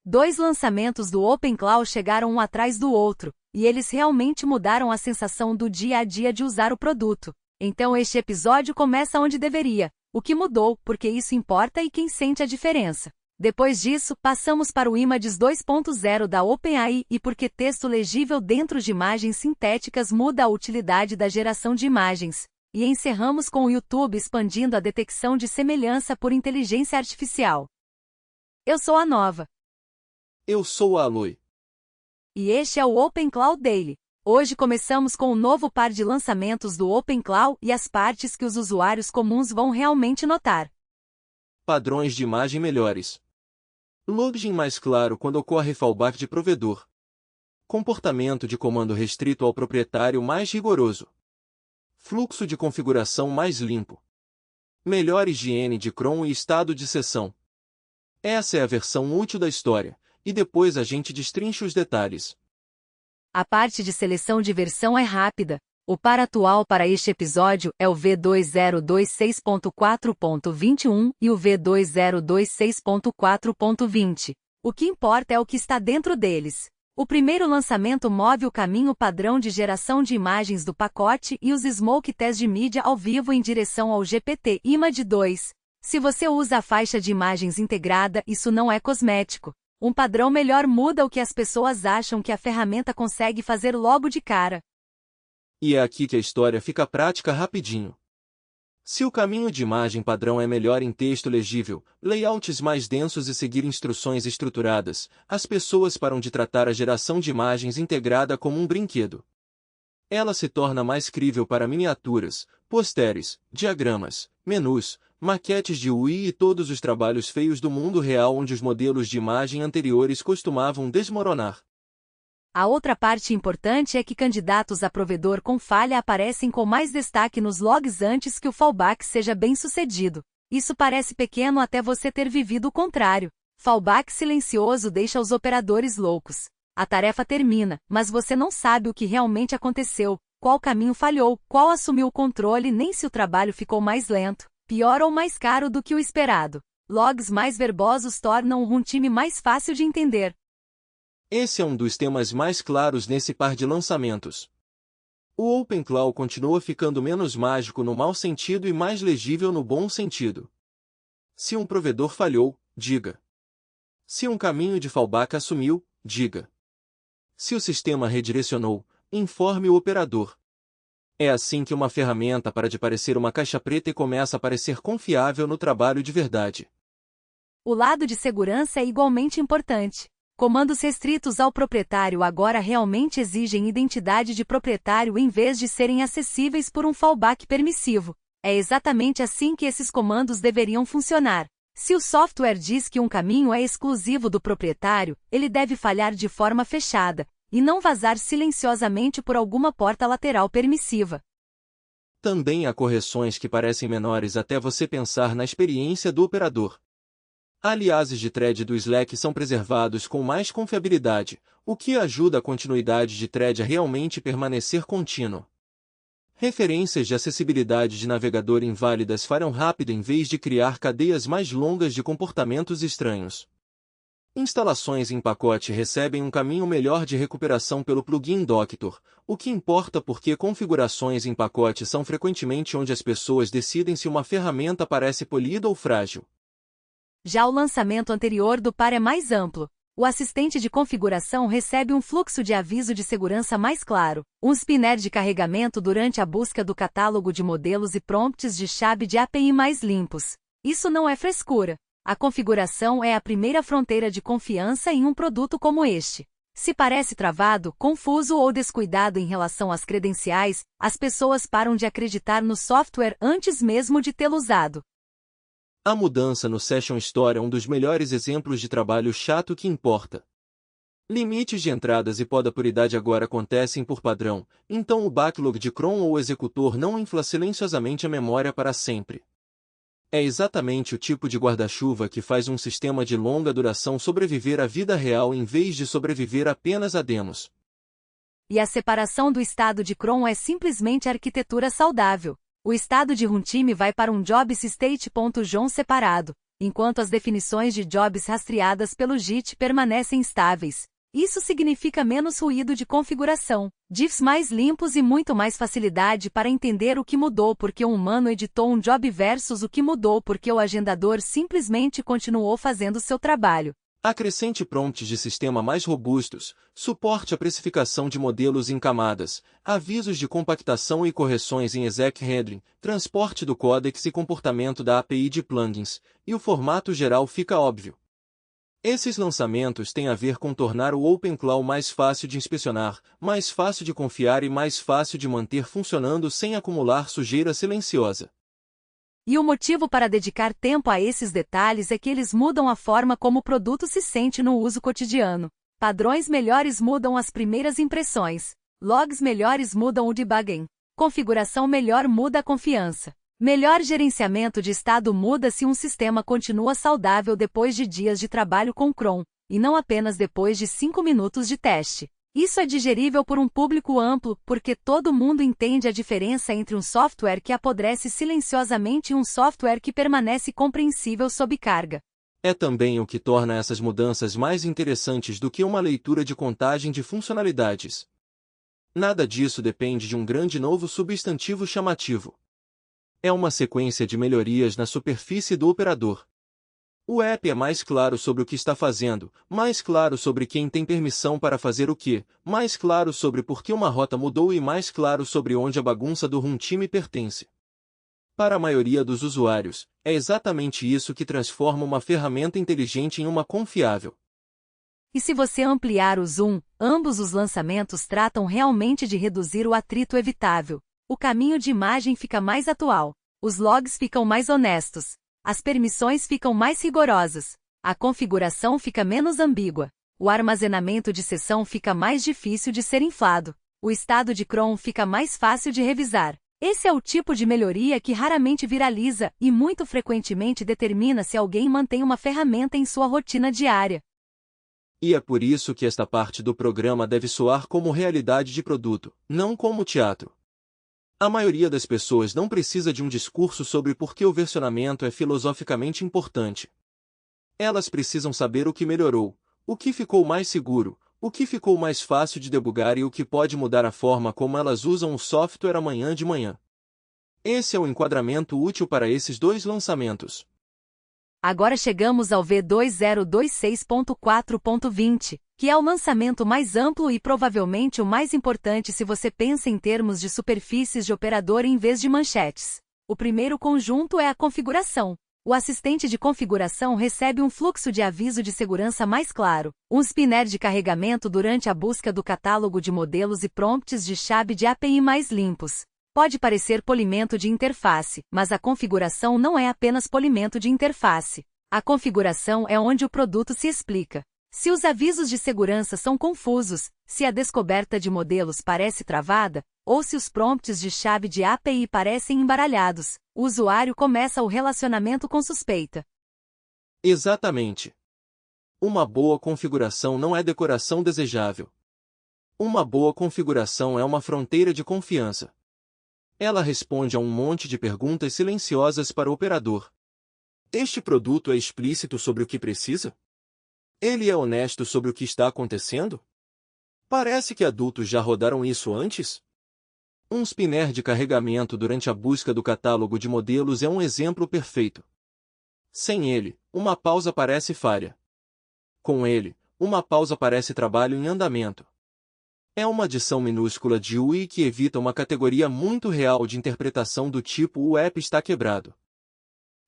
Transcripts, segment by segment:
Dois lançamentos do OpenClaw chegaram um atrás do outro, e eles realmente mudaram a sensação do dia a dia de usar o produto. Então este episódio começa onde deveria. O que mudou, porque isso importa e quem sente a diferença. Depois disso, passamos para o Images 2.0 da OpenAI e porque texto legível dentro de imagens sintéticas muda a utilidade da geração de imagens. E encerramos com o YouTube expandindo a detecção de semelhança por inteligência artificial. Eu sou a Nova. Eu sou a Aloy. E este é o OpenClaw Daily. Hoje começamos com o novo par de lançamentos do OpenClaw e as partes que os usuários comuns vão realmente notar. Padrões de imagem melhores. Login mais claro quando ocorre fallback de provedor. Comportamento de comando restrito ao proprietário mais rigoroso. Fluxo de configuração mais limpo. Melhor higiene de cron e estado de sessão. Essa é a versão útil da história, e depois a gente destrincha os detalhes. A parte de seleção de versão é rápida. O par atual para este episódio é o V2026.4.21 e o V2026.4.20. O que importa é o que está dentro deles. O primeiro lançamento move o caminho padrão de geração de imagens do pacote e os Smoke Tests de mídia ao vivo em direção ao GPT-Image 2. Se você usa a faixa de imagens integrada, isso não é cosmético. Um padrão melhor muda o que as pessoas acham que a ferramenta consegue fazer logo de cara. E é aqui que a história fica prática rapidinho. Se o caminho de imagem padrão é melhor em texto legível, layouts mais densos e seguir instruções estruturadas, as pessoas param de tratar a geração de imagens integrada como um brinquedo. Ela se torna mais crível para miniaturas, posters, diagramas, menus, maquetes de UI e todos os trabalhos feios do mundo real onde os modelos de imagem anteriores costumavam desmoronar. A outra parte importante é que candidatos a provedor com falha aparecem com mais destaque nos logs antes que o fallback seja bem sucedido. Isso parece pequeno até você ter vivido o contrário. Fallback silencioso deixa os operadores loucos. A tarefa termina, mas você não sabe o que realmente aconteceu, qual caminho falhou, qual assumiu o controle nem se o trabalho ficou mais lento, pior ou mais caro do que o esperado. Logs mais verbosos tornam o runtime mais fácil de entender. Esse é um dos temas mais claros nesse par de lançamentos. O OpenClaw continua ficando menos mágico no mau sentido e mais legível no bom sentido. Se um provedor falhou, diga. Se um caminho de fallback assumiu, diga. Se o sistema redirecionou, informe o operador. É assim que uma ferramenta para de parecer uma caixa preta e começa a parecer confiável no trabalho de verdade. O lado de segurança é igualmente importante. Comandos restritos ao proprietário agora realmente exigem identidade de proprietário em vez de serem acessíveis por um fallback permissivo. É exatamente assim que esses comandos deveriam funcionar. Se o software diz que um caminho é exclusivo do proprietário, ele deve falhar de forma fechada, e não vazar silenciosamente por alguma porta lateral permissiva. Também há correções que parecem menores até você pensar na experiência do operador. Aliases de thread do Slack são preservados com mais confiabilidade, o que ajuda a continuidade de thread a realmente permanecer contínua. Referências de acessibilidade de navegador inválidas farão rápido em vez de criar cadeias mais longas de comportamentos estranhos. Instalações em pacote recebem um caminho melhor de recuperação pelo plugin Doctor, o que importa porque configurações em pacote são frequentemente onde as pessoas decidem se uma ferramenta parece polida ou frágil. Já o lançamento anterior do par é mais amplo. O assistente de configuração recebe um fluxo de aviso de segurança mais claro, um spinner de carregamento durante a busca do catálogo de modelos e prompts de chave de API mais limpos. Isso não é frescura. A configuração é a primeira fronteira de confiança em um produto como este. Se parece travado, confuso ou descuidado em relação às credenciais, as pessoas param de acreditar no software antes mesmo de tê-lo usado. A mudança no Session Store é um dos melhores exemplos de trabalho chato que importa. Limites de entradas e poda-puridade agora acontecem por padrão, então o backlog de cron ou executor não infla silenciosamente a memória para sempre. É exatamente o tipo de guarda-chuva que faz um sistema de longa duração sobreviver à vida real em vez de sobreviver apenas a demos. E a separação do estado de cron é simplesmente arquitetura saudável. O estado de runtime vai para um jobs state.jon separado, enquanto as definições de jobs rastreadas pelo JIT permanecem estáveis. Isso significa menos ruído de configuração, diffs mais limpos e muito mais facilidade para entender o que mudou porque um humano editou um job versus o que mudou porque o agendador simplesmente continuou fazendo seu trabalho. Acrescente prompts de sistema mais robustos, suporte à precificação de modelos em camadas, avisos de compactação e correções em exec handling, transporte do códex e comportamento da API de plugins, e o formato geral fica óbvio. Esses lançamentos têm a ver com tornar o OpenClaw mais fácil de inspecionar, mais fácil de confiar e mais fácil de manter funcionando sem acumular sujeira silenciosa. E o motivo para dedicar tempo a esses detalhes é que eles mudam a forma como o produto se sente no uso cotidiano. Padrões melhores mudam as primeiras impressões. Logs melhores mudam o debugging. Configuração melhor muda a confiança. Melhor gerenciamento de estado muda se um sistema continua saudável depois de dias de trabalho com cron, e não apenas depois de 5 minutos de teste. Isso é digerível por um público amplo, porque todo mundo entende a diferença entre um software que apodrece silenciosamente e um software que permanece compreensível sob carga. É também o que torna essas mudanças mais interessantes do que uma leitura de contagem de funcionalidades. Nada disso depende de um grande novo substantivo chamativo. É uma sequência de melhorias na superfície do operador. O app é mais claro sobre o que está fazendo, mais claro sobre quem tem permissão para fazer o que, mais claro sobre por que uma rota mudou e mais claro sobre onde a bagunça do runtime pertence. Para a maioria dos usuários, é exatamente isso que transforma uma ferramenta inteligente em uma confiável. E se você ampliar o zoom, ambos os lançamentos tratam realmente de reduzir o atrito evitável. O caminho de imagem fica mais atual, os logs ficam mais honestos, as permissões ficam mais rigorosas, a configuração fica menos ambígua, o armazenamento de sessão fica mais difícil de ser inflado, o estado de cron fica mais fácil de revisar. Esse é o tipo de melhoria que raramente viraliza e muito frequentemente determina se alguém mantém uma ferramenta em sua rotina diária. E é por isso que esta parte do programa deve soar como realidade de produto, não como teatro. A maioria das pessoas não precisa de um discurso sobre por que o versionamento é filosoficamente importante. Elas precisam saber o que melhorou, o que ficou mais seguro, o que ficou mais fácil de debugar e o que pode mudar a forma como elas usam o software amanhã de manhã. Esse é o enquadramento útil para esses dois lançamentos. Agora chegamos ao V2026.4.20, que é o lançamento mais amplo e provavelmente o mais importante se você pensa em termos de superfícies de operador em vez de manchetes. O primeiro conjunto é a configuração. O assistente de configuração recebe um fluxo de aviso de segurança mais claro, um spinner de carregamento durante a busca do catálogo de modelos e prompts de chave de API mais limpos. Pode parecer polimento de interface, mas a configuração não é apenas polimento de interface. A configuração é onde o produto se explica. Se os avisos de segurança são confusos, se a descoberta de modelos parece travada, ou se os prompts de chave de API parecem embaralhados, o usuário começa o relacionamento com suspeita. Exatamente. Uma boa configuração não é decoração desejável. Uma boa configuração é uma fronteira de confiança. Ela responde a um monte de perguntas silenciosas para o operador. Este produto é explícito sobre o que precisa? Ele é honesto sobre o que está acontecendo? Parece que adultos já rodaram isso antes? Um spinner de carregamento durante a busca do catálogo de modelos é um exemplo perfeito. Sem ele, uma pausa parece falha. Com ele, uma pausa parece trabalho em andamento. É uma adição minúscula de UI que evita uma categoria muito real de interpretação do tipo o app está quebrado.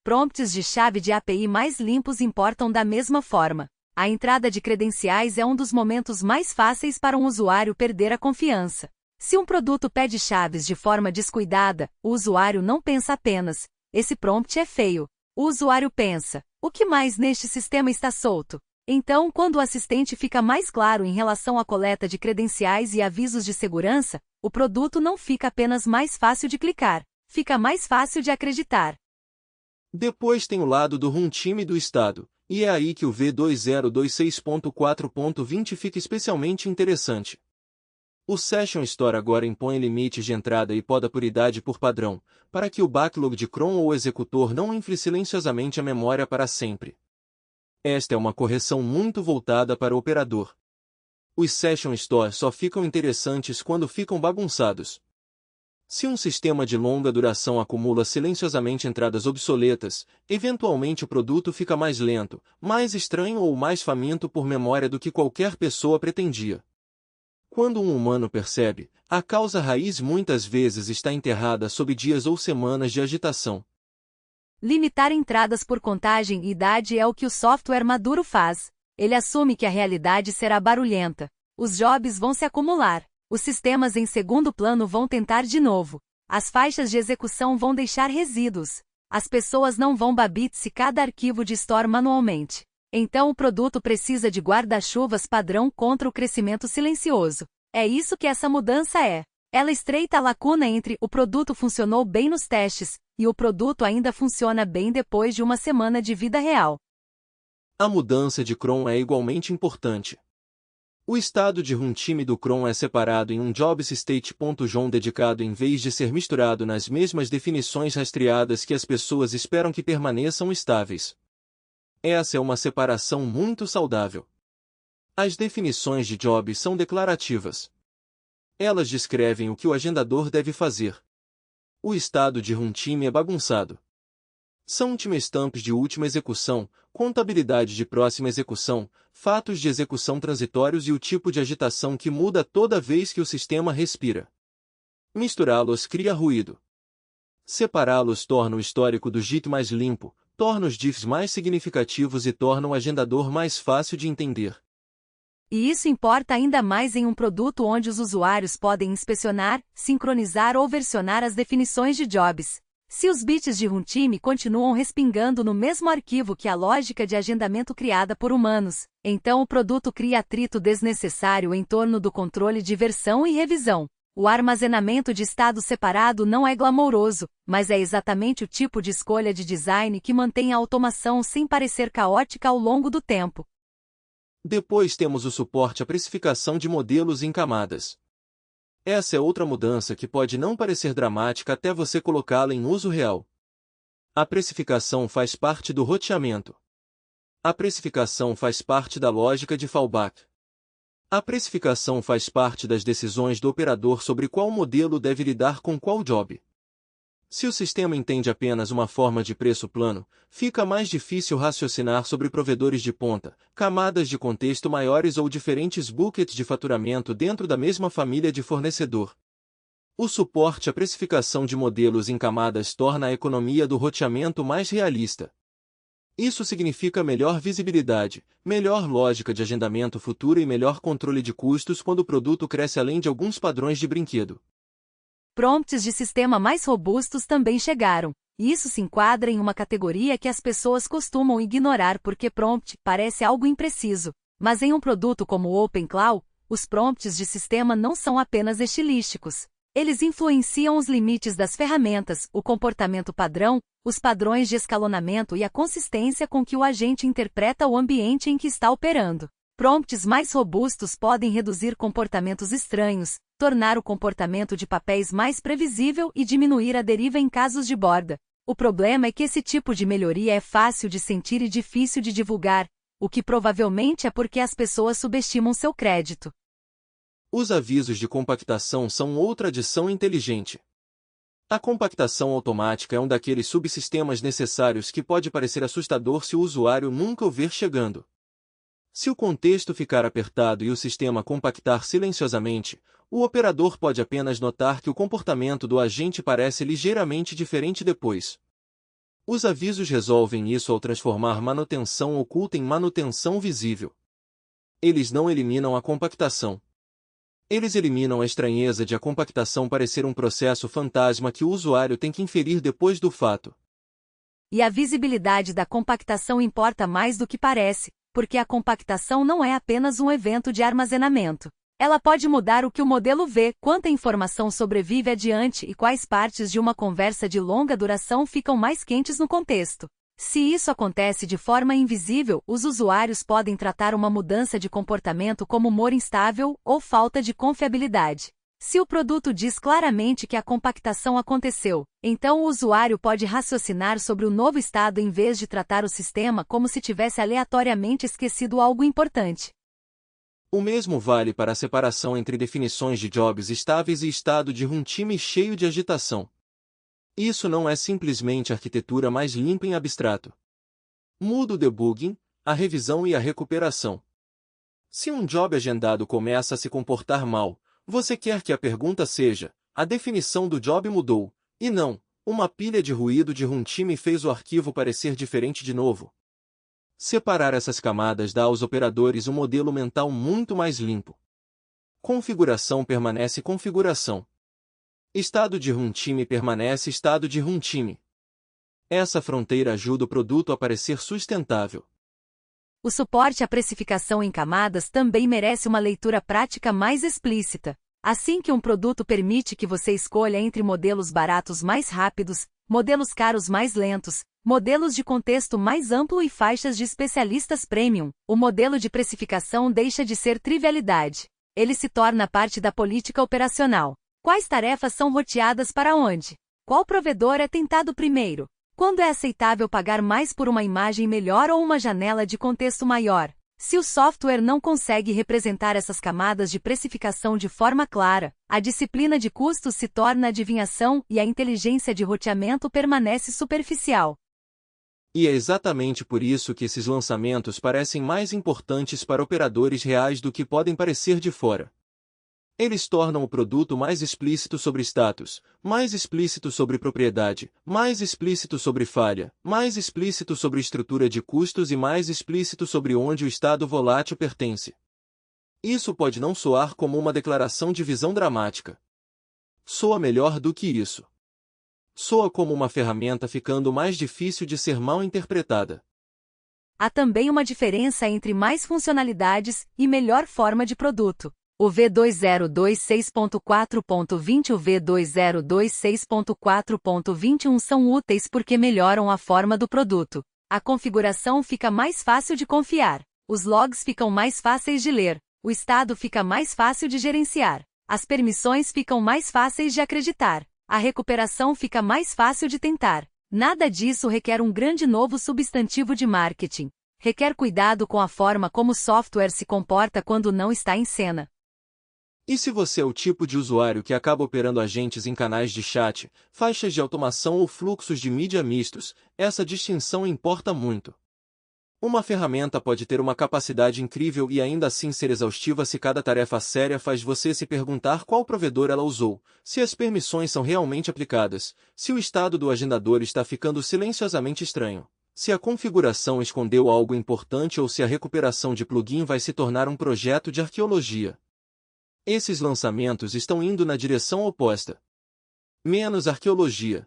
Prompts de chave de API mais limpos importam da mesma forma. A entrada de credenciais é um dos momentos mais fáceis para um usuário perder a confiança. Se um produto pede chaves de forma descuidada, o usuário não pensa apenas, esse prompt é feio. O usuário pensa, o que mais neste sistema está solto? Então, quando o assistente fica mais claro em relação à coleta de credenciais e avisos de segurança, o produto não fica apenas mais fácil de clicar, fica mais fácil de acreditar. Depois tem o lado do runtime do estado, e é aí que o V2026.4.20 fica especialmente interessante. O Session Store agora impõe limites de entrada e poda por idade por padrão, para que o backlog de cron ou executor não infle silenciosamente a memória para sempre. Esta é uma correção muito voltada para o operador. Os Session Store só ficam interessantes quando ficam bagunçados. Se um sistema de longa duração acumula silenciosamente entradas obsoletas, eventualmente o produto fica mais lento, mais estranho ou mais faminto por memória do que qualquer pessoa pretendia. Quando um humano percebe, a causa raiz muitas vezes está enterrada sob dias ou semanas de agitação. Limitar entradas por contagem e idade é o que o software maduro faz. Ele assume que a realidade será barulhenta. Os jobs vão se acumular. Os sistemas em segundo plano vão tentar de novo. As faixas de execução vão deixar resíduos. As pessoas não vão babit-se cada arquivo de store manualmente. Então o produto precisa de guarda-chuvas padrão contra o crescimento silencioso. É isso que essa mudança é. Ela estreita a lacuna entre o produto funcionou bem nos testes e o produto ainda funciona bem depois de uma semana de vida real. A mudança de cron é igualmente importante. O estado de runtime do cron é separado em um jobs_state.json dedicado em vez de ser misturado nas mesmas definições rastreadas que as pessoas esperam que permaneçam estáveis. Essa é uma separação muito saudável. As definições de jobs são declarativas. Elas descrevem o que o agendador deve fazer. O estado de runtime é bagunçado. São timestamps de última execução, contabilidade de próxima execução, fatos de execução transitórios e o tipo de agitação que muda toda vez que o sistema respira. Misturá-los cria ruído. Separá-los torna o histórico do JIT mais limpo, torna os diffs mais significativos e torna o agendador mais fácil de entender. E isso importa ainda mais em um produto onde os usuários podem inspecionar, sincronizar ou versionar as definições de jobs. Se os bits de runtime continuam respingando no mesmo arquivo que a lógica de agendamento criada por humanos, então o produto cria atrito desnecessário em torno do controle de versão e revisão. O armazenamento de estado separado não é glamouroso, mas é exatamente o tipo de escolha de design que mantém a automação sem parecer caótica ao longo do tempo. Depois temos o suporte à precificação de modelos em camadas. Essa é outra mudança que pode não parecer dramática até você colocá-la em uso real. A precificação faz parte do roteamento. A precificação faz parte da lógica de fallback. A precificação faz parte das decisões do operador sobre qual modelo deve lidar com qual job. Se o sistema entende apenas uma forma de preço plano, fica mais difícil raciocinar sobre provedores de ponta, camadas de contexto maiores ou diferentes buckets de faturamento dentro da mesma família de fornecedor. O suporte à precificação de modelos em camadas torna a economia do roteamento mais realista. Isso significa melhor visibilidade, melhor lógica de agendamento futuro e melhor controle de custos quando o produto cresce além de alguns padrões de brinquedo. Prompts de sistema mais robustos também chegaram, e isso se enquadra em uma categoria que as pessoas costumam ignorar porque prompt parece algo impreciso. Mas em um produto como o OpenClaw, os prompts de sistema não são apenas estilísticos. Eles influenciam os limites das ferramentas, o comportamento padrão, os padrões de escalonamento e a consistência com que o agente interpreta o ambiente em que está operando. Prompts mais robustos podem reduzir comportamentos estranhos, tornar o comportamento de papéis mais previsível e diminuir a deriva em casos de borda. O problema é que esse tipo de melhoria é fácil de sentir e difícil de divulgar, o que provavelmente é porque as pessoas subestimam seu crédito. Os avisos de compactação são outra adição inteligente. A compactação automática é um daqueles subsistemas necessários que pode parecer assustador se o usuário nunca o ver chegando. Se o contexto ficar apertado e o sistema compactar silenciosamente, o operador pode apenas notar que o comportamento do agente parece ligeiramente diferente depois. Os avisos resolvem isso ao transformar manutenção oculta em manutenção visível. Eles não eliminam a compactação. Eles eliminam a estranheza de a compactação parecer um processo fantasma que o usuário tem que inferir depois do fato. E a visibilidade da compactação importa mais do que parece, porque a compactação não é apenas um evento de armazenamento. Ela pode mudar o que o modelo vê, quanta informação sobrevive adiante e quais partes de uma conversa de longa duração ficam mais quentes no contexto. Se isso acontece de forma invisível, os usuários podem tratar uma mudança de comportamento como humor instável ou falta de confiabilidade. Se o produto diz claramente que a compactação aconteceu, então o usuário pode raciocinar sobre o novo estado em vez de tratar o sistema como se tivesse aleatoriamente esquecido algo importante. O mesmo vale para a separação entre definições de jobs estáveis e estado de runtime cheio de agitação. Isso não é simplesmente arquitetura mais limpa em abstrato. Muda o debugging, a revisão e a recuperação. Se um job agendado começa a se comportar mal, você quer que a pergunta seja: a definição do job mudou, e não, uma pilha de ruído de runtime fez o arquivo parecer diferente de novo. Separar essas camadas dá aos operadores um modelo mental muito mais limpo. Configuração permanece configuração. Estado de runtime permanece estado de runtime. Essa fronteira ajuda o produto a parecer sustentável. O suporte à precificação em camadas também merece uma leitura prática mais explícita. Assim que um produto permite que você escolha entre modelos baratos mais rápidos, modelos caros mais lentos, modelos de contexto mais amplo e faixas de especialistas premium, o modelo de precificação deixa de ser trivialidade. Ele se torna parte da política operacional. Quais tarefas são roteadas para onde? Qual provedor é tentado primeiro? Quando é aceitável pagar mais por uma imagem melhor ou uma janela de contexto maior? Se o software não consegue representar essas camadas de precificação de forma clara, a disciplina de custos se torna adivinhação e a inteligência de roteamento permanece superficial. E é exatamente por isso que esses lançamentos parecem mais importantes para operadores reais do que podem parecer de fora. Eles tornam o produto mais explícito sobre status, mais explícito sobre propriedade, mais explícito sobre falha, mais explícito sobre estrutura de custos e mais explícito sobre onde o estado volátil pertence. Isso pode não soar como uma declaração de visão dramática. Soa melhor do que isso. Soa como uma ferramenta ficando mais difícil de ser mal interpretada. Há também uma diferença entre mais funcionalidades e melhor forma de produto. O V2026.4.20 e o V2026.4.21 são úteis porque melhoram a forma do produto. A configuração fica mais fácil de confiar. Os logs ficam mais fáceis de ler. O estado fica mais fácil de gerenciar. As permissões ficam mais fáceis de acreditar. A recuperação fica mais fácil de tentar. Nada disso requer um grande novo substantivo de marketing. Requer cuidado com a forma como o software se comporta quando não está em cena. E se você é o tipo de usuário que acaba operando agentes em canais de chat, faixas de automação ou fluxos de mídia mistos, essa distinção importa muito. Uma ferramenta pode ter uma capacidade incrível e ainda assim ser exaustiva se cada tarefa séria faz você se perguntar qual provedor ela usou, se as permissões são realmente aplicadas, se o estado do agendador está ficando silenciosamente estranho, se a configuração escondeu algo importante ou se a recuperação de plugin vai se tornar um projeto de arqueologia. Esses lançamentos estão indo na direção oposta. Menos arqueologia.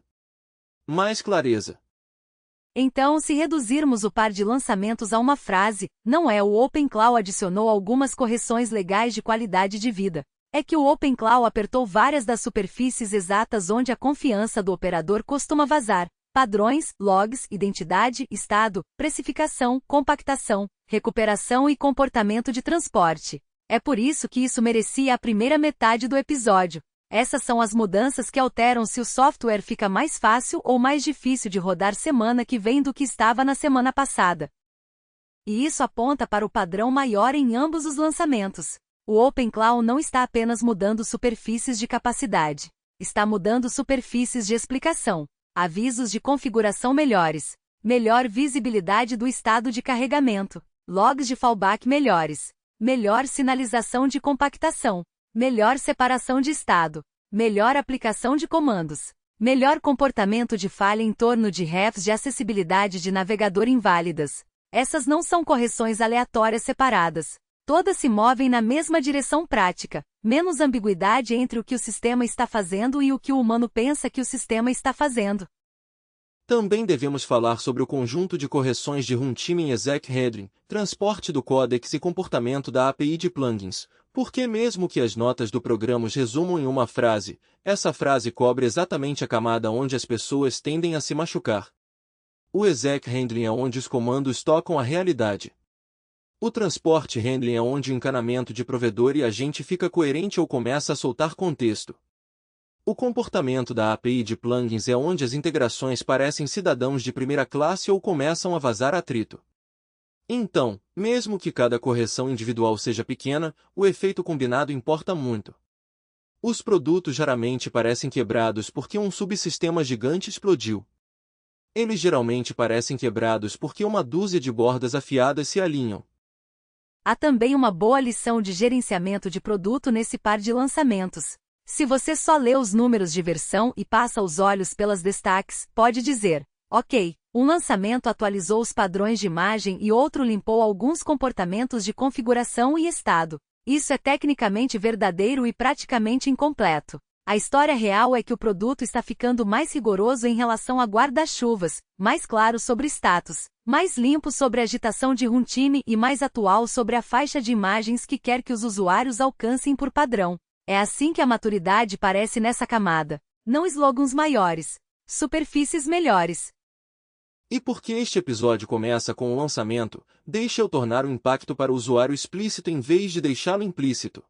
Mais clareza. Então, se reduzirmos o par de lançamentos a uma frase, não é o OpenClaw adicionou algumas correções legais de qualidade de vida. É que o OpenClaw apertou várias das superfícies exatas onde a confiança do operador costuma vazar. Padrões, logs, identidade, estado, precificação, compactação, recuperação e comportamento de transporte. É por isso que isso merecia a primeira metade do episódio. Essas são as mudanças que alteram se o software fica mais fácil ou mais difícil de rodar semana que vem do que estava na semana passada. E isso aponta para o padrão maior em ambos os lançamentos. O OpenClaw não está apenas mudando superfícies de capacidade. Está mudando superfícies de explicação. Avisos de configuração melhores. Melhor visibilidade do estado de carregamento. Logs de fallback melhores. Melhor sinalização de compactação, melhor separação de estado, melhor aplicação de comandos, melhor comportamento de falha em torno de refs de acessibilidade de navegador inválidas. Essas não são correções aleatórias separadas. Todas se movem na mesma direção prática, menos ambiguidade entre o que o sistema está fazendo e o que o humano pensa que o sistema está fazendo. Também devemos falar sobre o conjunto de correções de runtime em exec heading, transporte do codex e comportamento da API de plugins, porque mesmo que as notas do programa os resumam em uma frase, essa frase cobre exatamente a camada onde as pessoas tendem a se machucar. O exec handling é onde os comandos tocam a realidade. O transporte handling é onde o encanamento de provedor e agente fica coerente ou começa a soltar contexto. O comportamento da API de plugins é onde as integrações parecem cidadãos de primeira classe ou começam a vazar atrito. Então, mesmo que cada correção individual seja pequena, o efeito combinado importa muito. Os produtos raramente parecem quebrados porque um subsistema gigante explodiu. Eles geralmente parecem quebrados porque uma dúzia de bordas afiadas se alinham. Há também uma boa lição de gerenciamento de produto nesse par de lançamentos. Se você só lê os números de versão e passa os olhos pelas destaques, pode dizer: ok, um lançamento atualizou os padrões de imagem e outro limpou alguns comportamentos de configuração e estado. Isso é tecnicamente verdadeiro e praticamente incompleto. A história real é que o produto está ficando mais rigoroso em relação a guarda-chuvas, mais claro sobre status, mais limpo sobre agitação de runtime e mais atual sobre a faixa de imagens que quer que os usuários alcancem por padrão. É assim que a maturidade parece nessa camada. Não slogans maiores, superfícies melhores. E porque este episódio começa com o lançamento, deixe eu tornar o impacto para o usuário explícito em vez de deixá-lo implícito.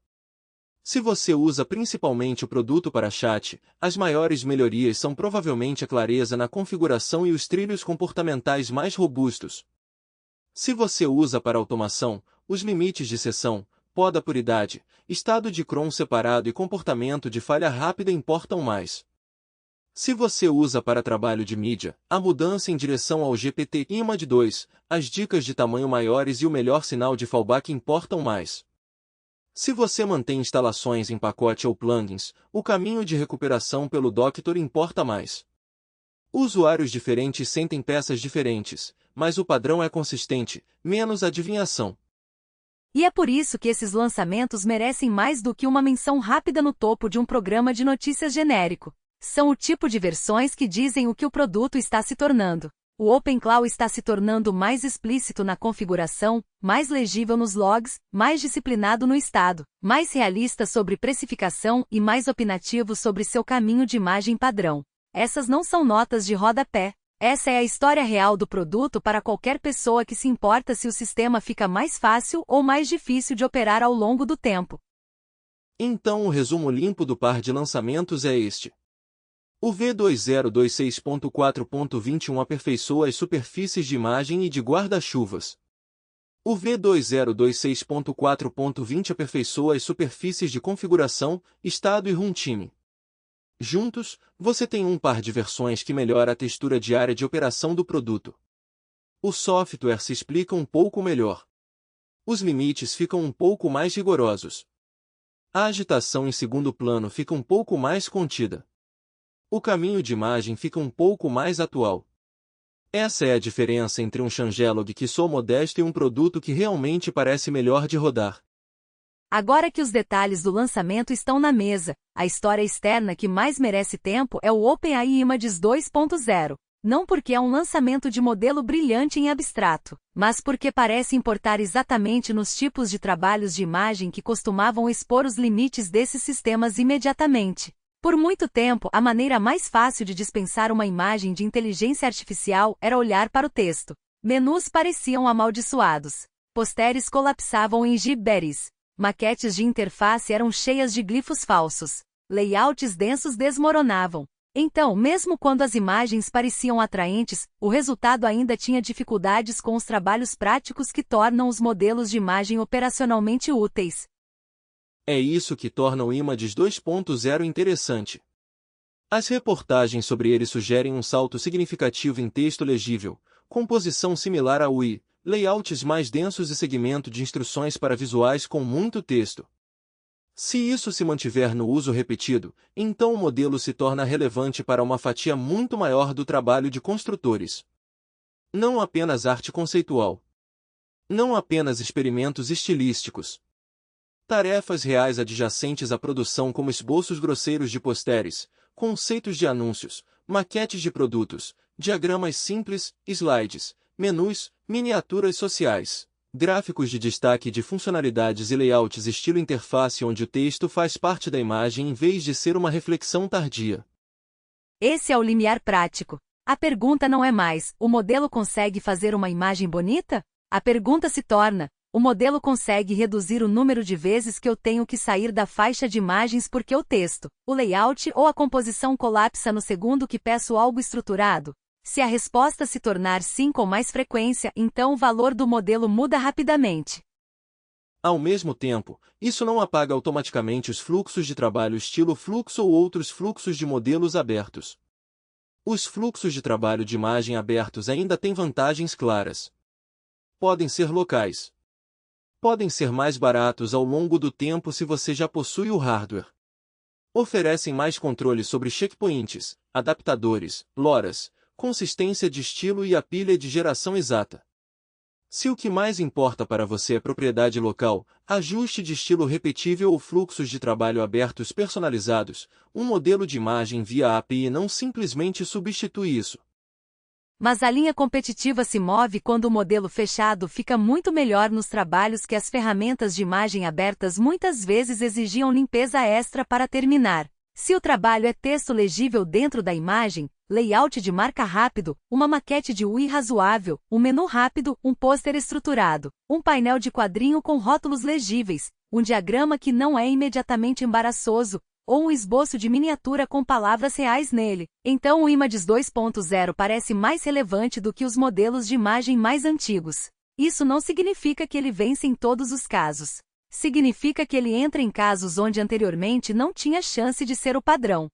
Se você usa principalmente o produto para chat, as maiores melhorias são provavelmente a clareza na configuração e os trilhos comportamentais mais robustos. Se você usa para automação, os limites de sessão, poda por idade, estado de cron separado e comportamento de falha rápida importam mais. Se você usa para trabalho de mídia, a mudança em direção ao GPT-IMAD2, as dicas de tamanho maiores e o melhor sinal de fallback importam mais. Se você mantém instalações em pacote ou plugins, o caminho de recuperação pelo Doctor importa mais. Usuários diferentes sentem peças diferentes, mas o padrão é consistente, menos adivinhação. E é por isso que esses lançamentos merecem mais do que uma menção rápida no topo de um programa de notícias genérico. São o tipo de versões que dizem o que o produto está se tornando. O OpenClaw está se tornando mais explícito na configuração, mais legível nos logs, mais disciplinado no estado, mais realista sobre precificação e mais opinativo sobre seu caminho de imagem padrão. Essas não são notas de rodapé. Essa é a história real do produto para qualquer pessoa que se importa se o sistema fica mais fácil ou mais difícil de operar ao longo do tempo. Então o resumo limpo do par de lançamentos é este. O V2026.4.21 aperfeiçoa as superfícies de imagem e de guarda-chuvas. O V2026.4.20 aperfeiçoa as superfícies de configuração, estado e runtime. Juntos, você tem um par de versões que melhora a textura diária de operação do produto. O software se explica um pouco melhor. Os limites ficam um pouco mais rigorosos. A agitação em segundo plano fica um pouco mais contida. O caminho de imagem fica um pouco mais atual. Essa é a diferença entre um changelog que soa modesto e um produto que realmente parece melhor de rodar. Agora que os detalhes do lançamento estão na mesa, a história externa que mais merece tempo é o OpenAI Images 2.0. Não porque é um lançamento de modelo brilhante em abstrato, mas porque parece importar exatamente nos tipos de trabalhos de imagem que costumavam expor os limites desses sistemas imediatamente. Por muito tempo, a maneira mais fácil de dispensar uma imagem de inteligência artificial era olhar para o texto. Menus pareciam amaldiçoados. Posteres colapsavam em gibberellez. Maquetes de interface eram cheias de glifos falsos. Layouts densos desmoronavam. Então, mesmo quando as imagens pareciam atraentes, o resultado ainda tinha dificuldades com os trabalhos práticos que tornam os modelos de imagem operacionalmente úteis. É isso que torna o Images 2.0 interessante. As reportagens sobre ele sugerem um salto significativo em texto legível, composição similar à UI, layouts mais densos e segmento de instruções para visuais com muito texto. Se isso se mantiver no uso repetido, então o modelo se torna relevante para uma fatia muito maior do trabalho de construtores. Não apenas arte conceitual. Não apenas experimentos estilísticos. Tarefas reais adjacentes à produção como esboços grosseiros de posteres, conceitos de anúncios, maquetes de produtos, diagramas simples, slides, menus, miniaturas sociais, gráficos de destaque de funcionalidades e layouts estilo interface onde o texto faz parte da imagem em vez de ser uma reflexão tardia. Esse é o limiar prático. A pergunta não é mais, o modelo consegue fazer uma imagem bonita? A pergunta se torna, o modelo consegue reduzir o número de vezes que eu tenho que sair da faixa de imagens porque o texto, o layout ou a composição colapsa no segundo que peço algo estruturado? Se a resposta se tornar sim com mais frequência, então o valor do modelo muda rapidamente. Ao mesmo tempo, isso não apaga automaticamente os fluxos de trabalho estilo fluxo ou outros fluxos de modelos abertos. Os fluxos de trabalho de imagem abertos ainda têm vantagens claras. Podem ser locais. Podem ser mais baratos ao longo do tempo se você já possui o hardware. Oferecem mais controle sobre checkpoints, adaptadores, loras, consistência de estilo e a pilha de geração exata. Se o que mais importa para você é propriedade local, ajuste de estilo repetível ou fluxos de trabalho abertos personalizados, um modelo de imagem via API não simplesmente substitui isso. Mas a linha competitiva se move quando o modelo fechado fica muito melhor nos trabalhos que as ferramentas de imagem abertas muitas vezes exigiam limpeza extra para terminar. Se o trabalho é texto legível dentro da imagem, layout de marca rápido, uma maquete de UI razoável, um menu rápido, um pôster estruturado, um painel de quadrinho com rótulos legíveis, um diagrama que não é imediatamente embaraçoso, ou um esboço de miniatura com palavras reais nele, então o Images 2.0 parece mais relevante do que os modelos de imagem mais antigos. Isso não significa que ele vence em todos os casos. Significa que ele entra em casos onde anteriormente não tinha chance de ser o padrão.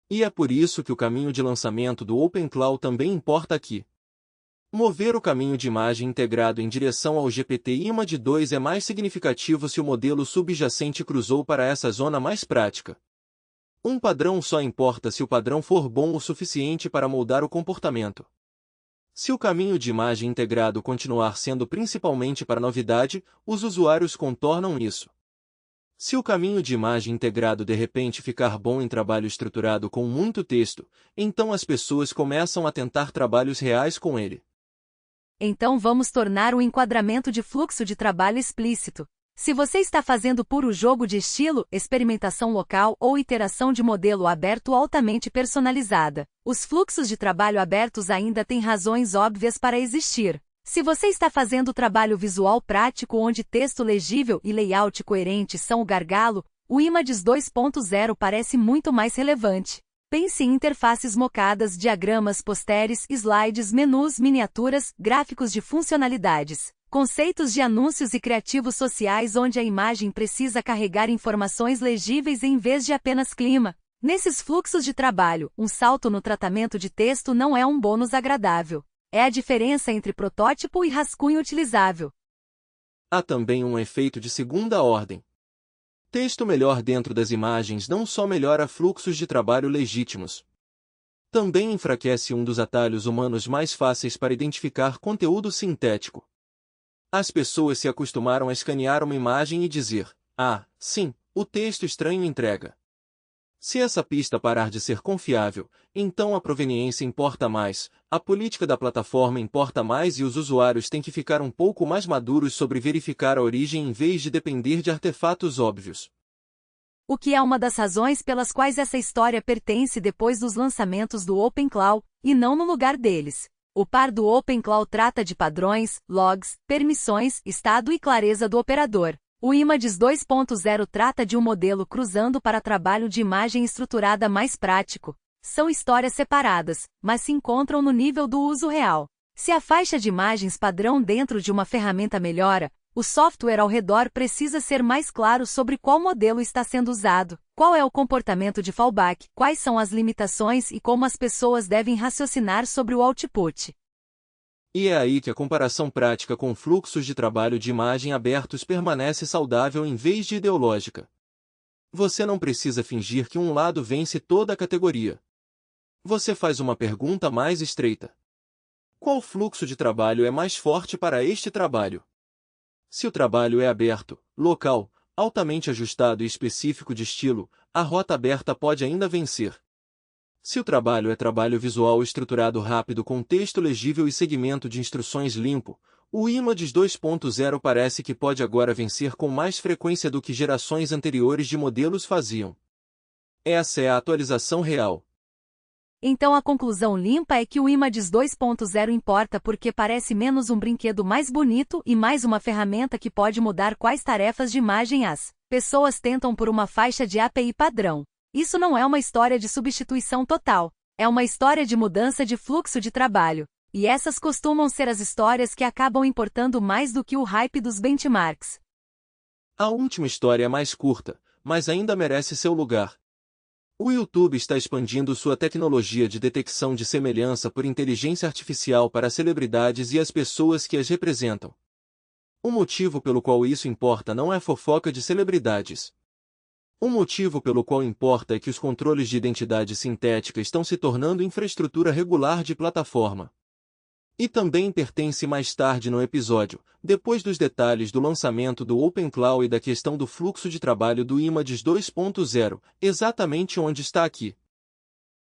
E é por isso que o caminho de lançamento do OpenClaw também importa aqui. Mover o caminho de imagem integrado em direção ao GPT-Image 2 é mais significativo se o modelo subjacente cruzou para essa zona mais prática. Um padrão só importa se o padrão for bom o suficiente para moldar o comportamento. Se o caminho de imagem integrado continuar sendo principalmente para novidade, os usuários contornam isso. Se o caminho de imagem integrado de repente ficar bom em trabalho estruturado com muito texto, então as pessoas começam a tentar trabalhos reais com ele. Então vamos tornar o enquadramento de fluxo de trabalho explícito. Se você está fazendo puro jogo de estilo, experimentação local ou iteração de modelo aberto altamente personalizada, os fluxos de trabalho abertos ainda têm razões óbvias para existir. Se você está fazendo trabalho visual prático onde texto legível e layout coerente são o gargalo, o Images 2.0 parece muito mais relevante. Pense em interfaces mocadas, diagramas, posteres, slides, menus, miniaturas, gráficos de funcionalidades, conceitos de anúncios e criativos sociais onde a imagem precisa carregar informações legíveis em vez de apenas clima. Nesses fluxos de trabalho, um salto no tratamento de texto não é um bônus agradável. É a diferença entre protótipo e rascunho utilizável. Há também um efeito de segunda ordem. Texto melhor dentro das imagens não só melhora fluxos de trabalho legítimos. Também enfraquece um dos atalhos humanos mais fáceis para identificar conteúdo sintético. As pessoas se acostumaram a escanear uma imagem e dizer, sim, o texto estranho entrega. Se essa pista parar de ser confiável, então a proveniência importa mais, a política da plataforma importa mais e os usuários têm que ficar um pouco mais maduros sobre verificar a origem em vez de depender de artefatos óbvios. O que é uma das razões pelas quais essa história pertence depois dos lançamentos do OpenClaw, e não no lugar deles. O par do OpenClaw trata de padrões, logs, permissões, estado e clareza do operador. O Images 2.0 trata de um modelo cruzando para trabalho de imagem estruturada mais prático. São histórias separadas, mas se encontram no nível do uso real. Se a faixa de imagens padrão dentro de uma ferramenta melhora, o software ao redor precisa ser mais claro sobre qual modelo está sendo usado, qual é o comportamento de fallback, quais são as limitações e como as pessoas devem raciocinar sobre o output. E é aí que a comparação prática com fluxos de trabalho de imagem abertos permanece saudável em vez de ideológica. Você não precisa fingir que um lado vence toda a categoria. Você faz uma pergunta mais estreita. Qual fluxo de trabalho é mais forte para este trabalho? Se o trabalho é aberto, local, altamente ajustado e específico de estilo, a rota aberta pode ainda vencer. Se o trabalho é trabalho visual estruturado rápido com texto legível e segmento de instruções limpo, o Images 2.0 parece que pode agora vencer com mais frequência do que gerações anteriores de modelos faziam. Essa é a atualização real. Então a conclusão limpa é que o Images 2.0 importa porque parece menos um brinquedo mais bonito e mais uma ferramenta que pode mudar quais tarefas de imagem as pessoas tentam por uma faixa de API padrão. Isso não é uma história de substituição total, é uma história de mudança de fluxo de trabalho. E essas costumam ser as histórias que acabam importando mais do que o hype dos benchmarks. A última história é mais curta, mas ainda merece seu lugar. O YouTube está expandindo sua tecnologia de detecção de semelhança por inteligência artificial para as celebridades e as pessoas que as representam. O motivo pelo qual isso importa não é fofoca de celebridades. O motivo pelo qual importa é que os controles de identidade sintética estão se tornando infraestrutura regular de plataforma. E também pertence mais tarde no episódio, depois dos detalhes do lançamento do OpenClaw e da questão do fluxo de trabalho do Images 2.0, exatamente onde está aqui.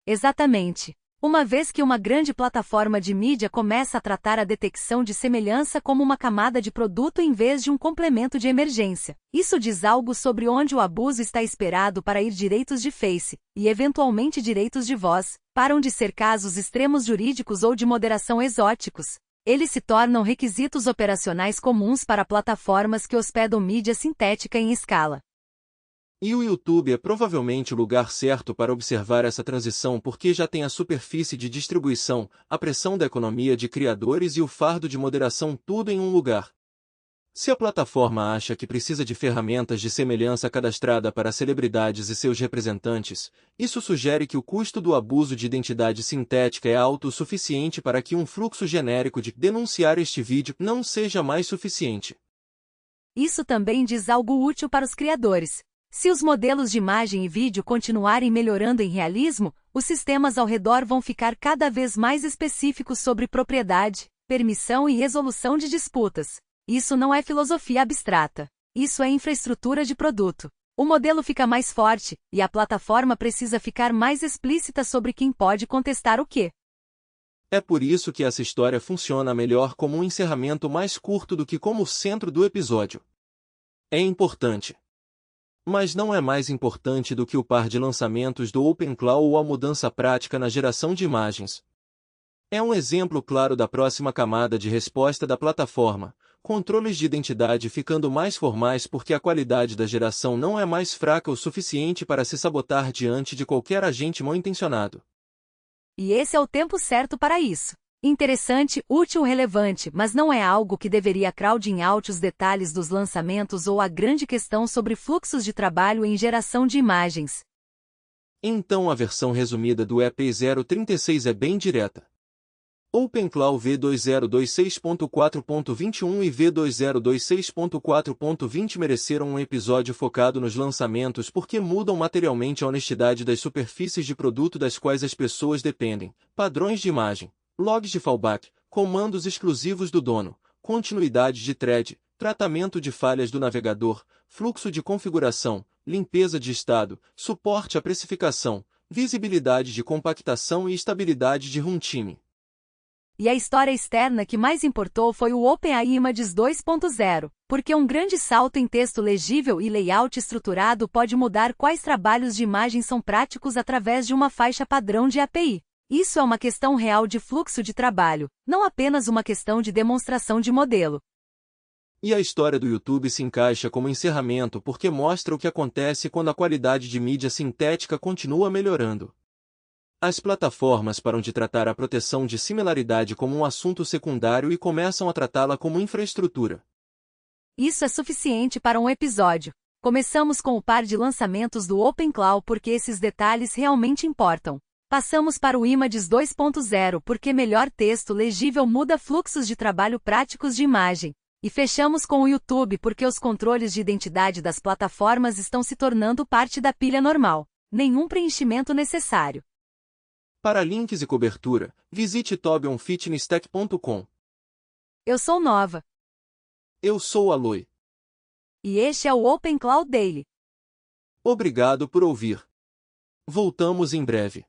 Exatamente. Uma vez que uma grande plataforma de mídia começa a tratar a detecção de semelhança como uma camada de produto em vez de um complemento de emergência, isso diz algo sobre onde o abuso está esperado para ir direitos de face, e eventualmente direitos de voz, param de ser casos extremos jurídicos ou de moderação exóticos. Eles se tornam requisitos operacionais comuns para plataformas que hospedam mídia sintética em escala. E o YouTube é provavelmente o lugar certo para observar essa transição porque já tem a superfície de distribuição, a pressão da economia de criadores e o fardo de moderação tudo em um lugar. Se a plataforma acha que precisa de ferramentas de semelhança cadastrada para celebridades e seus representantes, isso sugere que o custo do abuso de identidade sintética é alto o suficiente para que um fluxo genérico de denunciar este vídeo não seja mais suficiente. Isso também diz algo útil para os criadores. Se os modelos de imagem e vídeo continuarem melhorando em realismo, os sistemas ao redor vão ficar cada vez mais específicos sobre propriedade, permissão e resolução de disputas. Isso não é filosofia abstrata. Isso é infraestrutura de produto. O modelo fica mais forte, e a plataforma precisa ficar mais explícita sobre quem pode contestar o quê. É por isso que essa história funciona melhor como um encerramento mais curto do que como o centro do episódio. É importante. Mas não é mais importante do que o par de lançamentos do OpenClaw ou a mudança prática na geração de imagens. É um exemplo claro da próxima camada de resposta da plataforma, controles de identidade ficando mais formais porque a qualidade da geração não é mais fraca o suficiente para se sabotar diante de qualquer agente mal-intencionado. E esse é o tempo certo para isso. Interessante, útil, relevante, mas não é algo que deveria crowding out os detalhes dos lançamentos ou a grande questão sobre fluxos de trabalho em geração de imagens. Então a versão resumida do EP 036 é bem direta. OpenClaw V2026.4.21 e V2026.4.20 mereceram um episódio focado nos lançamentos porque mudam materialmente a honestidade das superfícies de produto das quais as pessoas dependem, padrões de imagem, logs de fallback, comandos exclusivos do dono, continuidade de thread, tratamento de falhas do navegador, fluxo de configuração, limpeza de estado, suporte à precificação, visibilidade de compactação e estabilidade de runtime. E a história externa que mais importou foi o OpenAI Images 2.0, porque um grande salto em texto legível e layout estruturado pode mudar quais trabalhos de imagem são práticos através de uma faixa padrão de API. Isso é uma questão real de fluxo de trabalho, não apenas uma questão de demonstração de modelo. E a história do YouTube se encaixa como encerramento porque mostra o que acontece quando a qualidade de mídia sintética continua melhorando. As plataformas param de tratar a proteção de similaridade como um assunto secundário e começam a tratá-la como infraestrutura. Isso é suficiente para um episódio. Começamos com o par de lançamentos do OpenClaw porque esses detalhes realmente importam. Passamos para o Images 2.0 porque melhor texto legível muda fluxos de trabalho práticos de imagem. E fechamos com o YouTube porque os controles de identidade das plataformas estão se tornando parte da pilha normal. Nenhum preenchimento necessário. Para links e cobertura, visite tobionfitnesstech.com. Eu sou Nova. Eu sou Aloy. E este é o OpenClaw Daily. Obrigado por ouvir. Voltamos em breve.